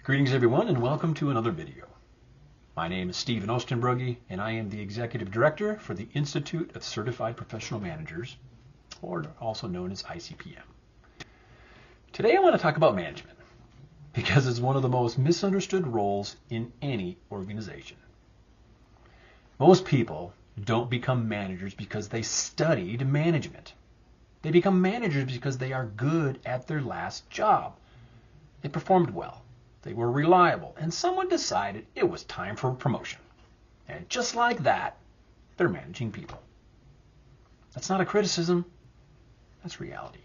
Greetings everyone and welcome to another video. My name is Oostenbrugge and I am the Executive Director for the Institute of Certified Professional Managers, or also known as ICPM. Today I want to talk about management because it's one of the most misunderstood roles in any organization. Most people don't become managers because they studied management. They become managers because they are good at their last job. They performed well. They were reliable, and someone decided it was time for a promotion. And just like that, they're managing people. That's not a criticism, that's reality.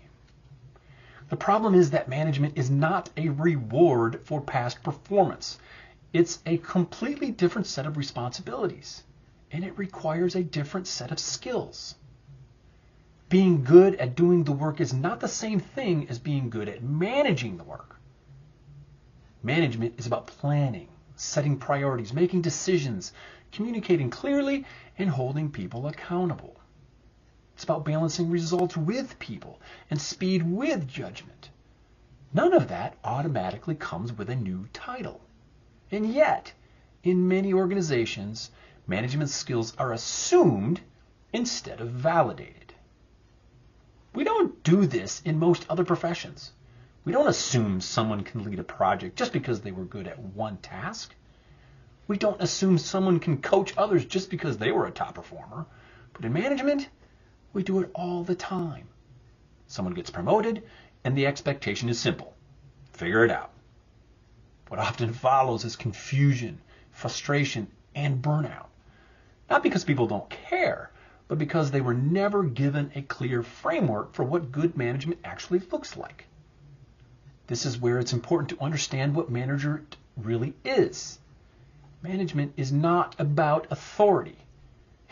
The problem is that management is not a reward for past performance. It's a completely different set of responsibilities, and it requires a different set of skills. Being good at doing the work is not the same thing as being good at managing the work. Management is about planning, setting priorities, making decisions, communicating clearly, and holding people accountable. It's about balancing results with people and speed with judgment. None of that automatically comes with a new title. And yet, in many organizations, management skills are assumed instead of validated. We don't do this in most other professions. We don't assume someone can lead a project just because they were good at one task. We don't assume someone can coach others just because they were a top performer. But in management, we do it all the time. Someone gets promoted, and the expectation is simple. Figure it out. What often follows is confusion, frustration, and burnout. Not because people don't care, but because they were never given a clear framework for what good management actually looks like. This is where it's important to understand what management really is. Management is not about authority.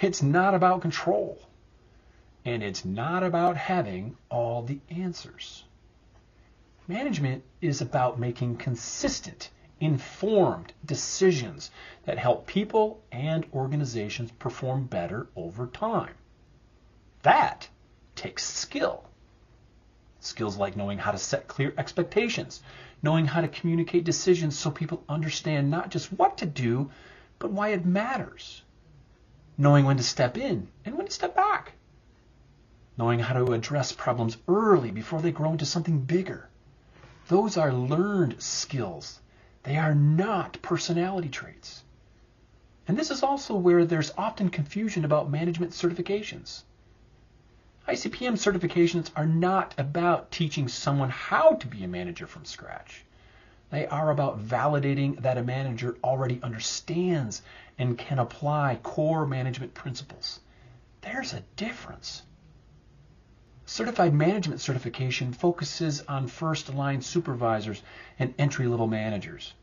It's not about control. And it's not about having all the answers. Management is about making consistent, informed decisions that help people and organizations perform better over time. That takes skill. Skills like knowing how to set clear expectations, knowing how to communicate decisions so people understand not just what to do, but why it matters. Knowing when to step in and when to step back. Knowing how to address problems early before they grow into something bigger. Those are learned skills. They are not personality traits. And this is also where there's often confusion about management certifications. ICPM certifications are not about teaching someone how to be a manager from scratch. They are about validating that a manager already understands and can apply core management principles. There's a difference. Certified management certification focuses on first-line supervisors and entry-level managers.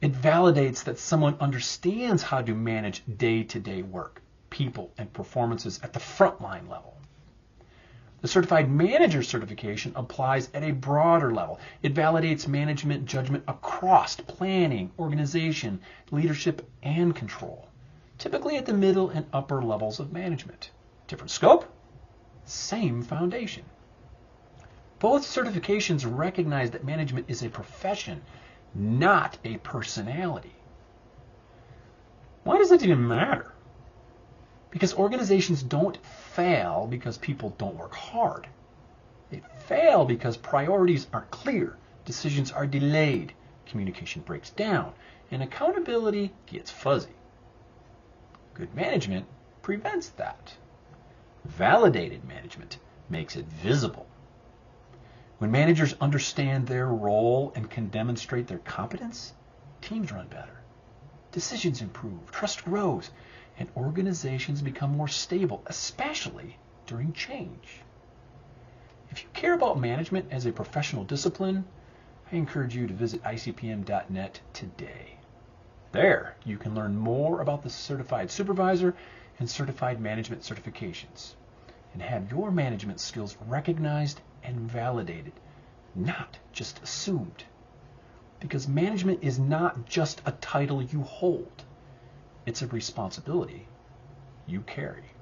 It validates that someone understands how to manage day-to-day work, people, and performances at the frontline level. The Certified Manager certification applies at a broader level. It validates management judgment across planning, organization, leadership, and control, typically at the middle and upper levels of management. Different scope, same foundation. Both certifications recognize that management is a profession, not a personality. Why does it even matter? Because organizations don't fail because people don't work hard. They fail because priorities aren't clear, decisions are delayed, communication breaks down, and accountability gets fuzzy. Good management prevents that. Validated management makes it visible. When managers understand their role and can demonstrate their competence, teams run better. Decisions improve, trust grows, and organizations become more stable, especially during change. If you care about management as a professional discipline, I encourage you to visit icpm.net today. There, you can learn more about the Certified Supervisor and Certified Management certifications and have your management skills recognized and validated, not just assumed. Because management is not just a title you hold. It's a responsibility you carry.